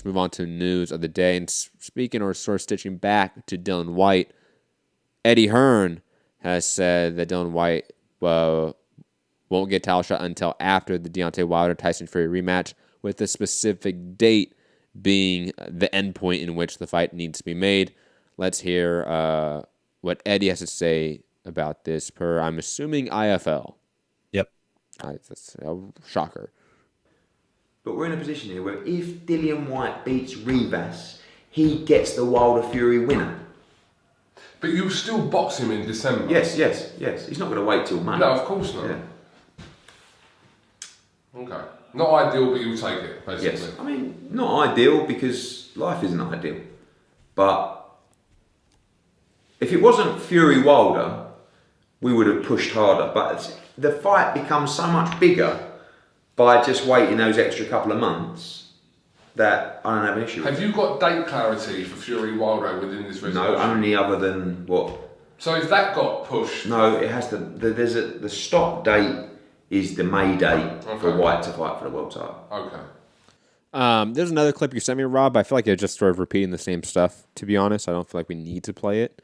move on to news of the day. And speaking or sort of stitching back to Dillian Whyte, Eddie Hearn has said that Dillian Whyte won't get title shot until after the Deontay Wilder Tyson Fury rematch, with the specific date being the endpoint in which the fight needs to be made. Let's hear what Eddie has to say about this per, I'm assuming, IFL. Yep. That's a shocker. But we're in a position here where if Dillian Whyte beats Rivas, he gets the Wilder Fury winner. But you still box him in December. Yes. He's not going to wait till May. No, of course not. Yeah. Okay. Not ideal, but you'll take it, basically. Yes. I mean, not ideal because life isn't ideal. But if it wasn't Fury Wilder, we would have pushed harder. But the fight becomes so much bigger by just waiting those extra couple of months that I don't have an issue with. Have you got date clarity for Fury Wilder within this resolution? No, only other than what? So if that got pushed... No, it has to... The stop date is the May date for Whyte to fight for the world title. Okay. There's another clip you sent me, Rob. I feel like you're just sort of repeating the same stuff, to be honest. I don't feel like we need to play it.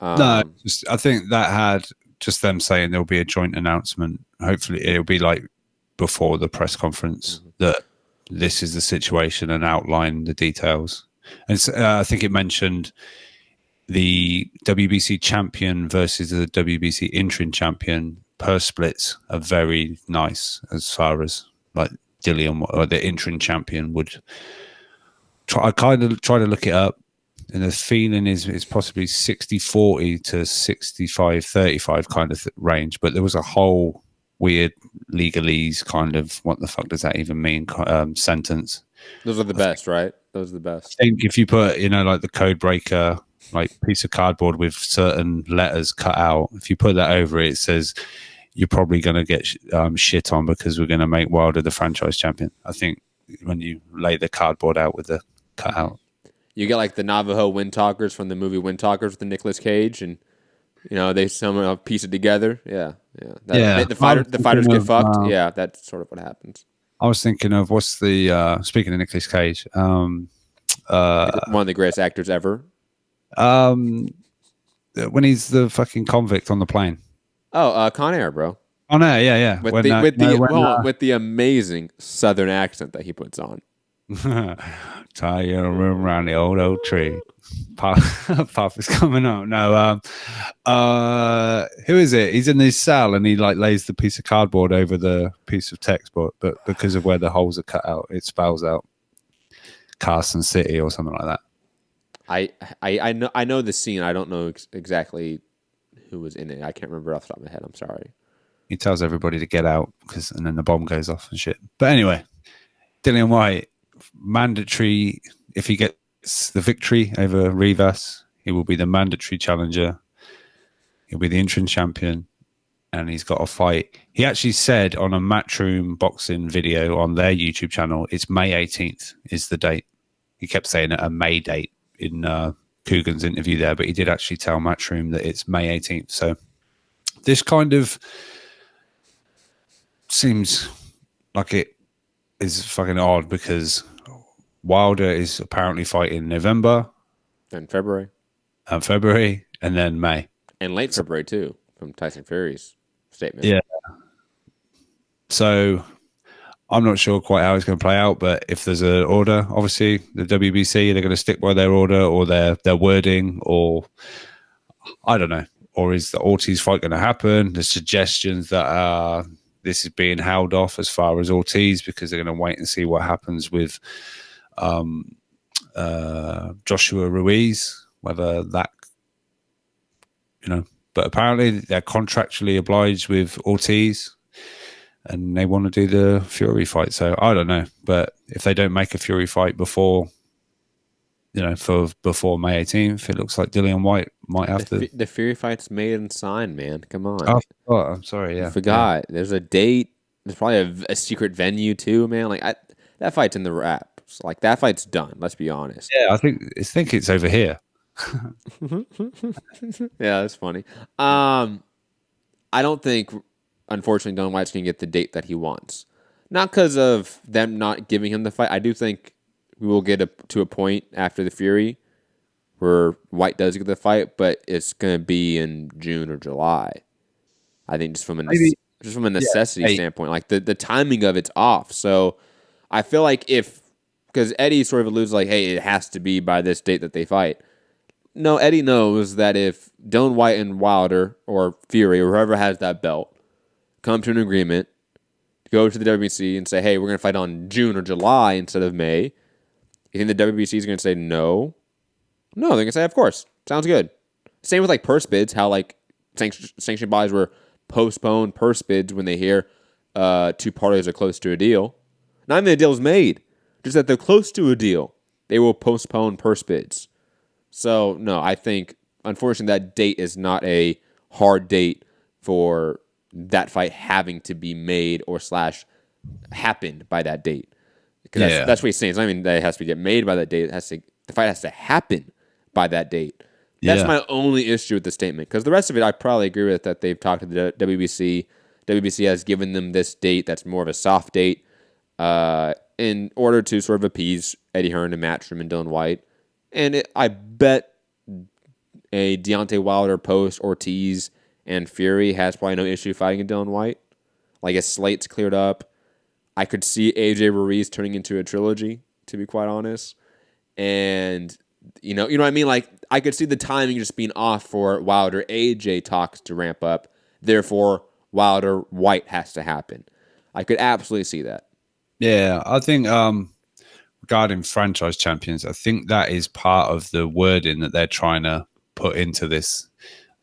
No, I think that had just them saying there'll be a joint announcement. Hopefully it'll be like before the press conference that this is the situation and outline the details. And I think it mentioned the WBC champion versus the WBC interim champion per splits are very nice as far as like Dillian or the interim champion would try. I kind of try to look it up, and the feeling is possibly 60-40 to 65-35 kind of range. But there was a whole weird legalese kind of what the fuck does that even mean sentence. Those are the best, right? Those are the best. I think if you put, like the code breaker, like piece of cardboard with certain letters cut out, if you put that over it, it says you're probably going to get shit on because we're going to make Wilder the franchise champion. I think when you lay the cardboard out with the cut out. You get like the Navajo Wind Talkers from the movie Wind Talkers with the Nicolas Cage, and they somehow piece it together. Yeah. The fighters get fucked. Yeah, that's sort of what happens. I was thinking of what's the speaking of Nicolas Cage, one of the greatest actors ever. When he's the fucking convict on the plane. Oh, Con Air, bro. Con Air, yeah. With the amazing Southern accent that he puts on. Tie your room around the old oak tree. Puff is coming out. No, who is it? He's in his cell and he like lays the piece of cardboard over the piece of text, but because of where the holes are cut out, it spells out Carson City or something like that. I know the scene. I don't know exactly who was in it. I can't remember off the top of my head. I'm sorry. He tells everybody to get out and then the bomb goes off and shit. But anyway, Dillian Whyte, mandatory. If he gets the victory over Rivas, he will be the mandatory challenger. He'll be the interim champion, and he's got a fight. He actually said on a Matchroom boxing video on their YouTube channel, it's May 18th is the date. He kept saying a May date in Coogan's interview there, but he did actually tell Matchroom that it's May 18th. So this kind of seems like it is fucking odd because Wilder is apparently fighting November and February, and then May, and late February too, from Tyson Fury's statement. Yeah. So I'm not sure quite how it's going to play out, but if there's an order, obviously the WBC, they're going to stick by their order or their wording, or I don't know. Or is the Ortiz fight going to happen? There's suggestions that this is being held off as far as Ortiz because they're going to wait and see what happens with Joshua Ruiz, whether that, but apparently they're contractually obliged with Ortiz and they want to do the Fury fight. So I don't know, but if they don't make a Fury fight before, before May 18th, it looks like Dillian Whyte might have to. The Fury fight's made and signed, man. Come on. Oh, I'm sorry. Yeah, I forgot. Yeah. There's a date. There's probably a secret venue too, man. Like that fight's in the wraps. Like that fight's done. Let's be honest. Yeah, I think it's over here. Yeah, that's funny. I don't think, unfortunately, Dillian Whyte's gonna get the date that he wants. Not because of them not giving him the fight. I do think we will get to a point after the Fury where Whyte does get the fight, but it's going to be in June or July. I think just from a necessity standpoint, like the timing of it's off. So I feel like because Eddie sort of alludes like, hey, it has to be by this date that they fight. No, Eddie knows that if Dillian Whyte and Wilder or Fury or whoever has that belt come to an agreement, go to the WBC and say, hey, we're going to fight on June or July instead of May, you think the WBC is going to say no? No, they're going to say, of course. Sounds good. Same with like purse bids, how like sanctioned bodies were postpone purse bids when they hear two parties are close to a deal. Not even the deal is made, just that they're close to a deal. They will postpone purse bids. So, no, I think, unfortunately, that date is not a hard date for that fight having to be made or / happened by that date. Because that's what he's saying. It's not even that it has to get made by that date. The fight has to happen by that date. That's my only issue with the statement. Because the rest of it, I probably agree with that they've talked to the WBC. WBC has given them this date that's more of a soft date in order to sort of appease Eddie Hearn and Matchroom and Dillian Whyte. And I bet a Deontay Wilder post Ortiz and Fury has probably no issue fighting a Dillian Whyte. Like, his slate's cleared up. I could see AJ Ruiz turning into a trilogy, to be quite honest. And, you know what I mean? Like, I could see the timing just being off for Wilder AJ talks to ramp up. Therefore, Wilder Whyte has to happen. I could absolutely see that. Yeah, I think regarding franchise champions, I think that is part of the wording that they're trying to put into this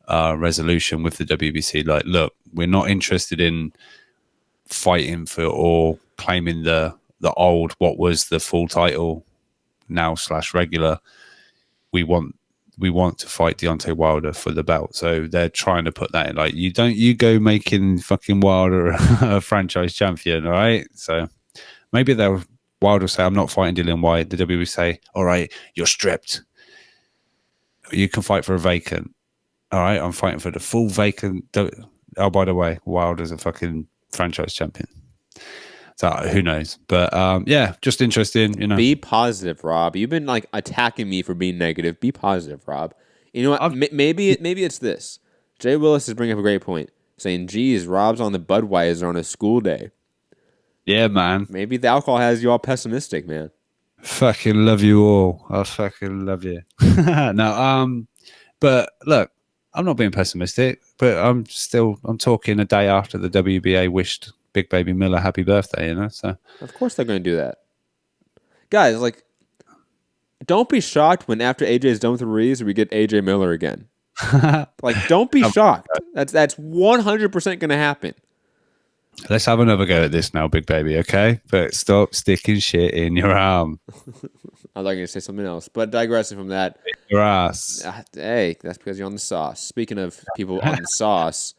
resolution with the WBC. Like, look, we're not interested in fighting for or claiming the old, what was the full title now / regular. We want to fight Deontay Wilder for the belt. So they're trying to put that in. Like, you go making fucking Wilder a franchise champion, all right? So maybe Wilder will say, I'm not fighting Dillian Whyte. The WWE say, all right, you're stripped. You can fight for a vacant. All right, I'm fighting for the full vacant. Oh, by the way, Wilder's a fucking franchise champion. So who knows? But yeah, just interesting. You know, be positive, Rob. You've been like attacking me for being negative. Be positive, Rob. You know what? Maybe it's this. Jay Willis is bringing up a great point, saying, "Geez, Rob's on the Budweiser on a school day." Yeah, man. Maybe the alcohol has you all pessimistic, man. Fucking love you all. I fucking love you. No, but look, I'm not being pessimistic, but I'm talking a day after the WBA wished Big Baby Miller happy birthday, you know? So of course they're going to do that. Guys, like, don't be shocked when after AJ is done with Ruiz, we get AJ Miller again. Like, don't be shocked. That's 100% going to happen. Let's have another go at this now, Big Baby, okay? But stop sticking shit in your arm. I was going to say something else, but digressing from that. Your ass. Hey, that's because you're on the sauce. Speaking of people on the sauce,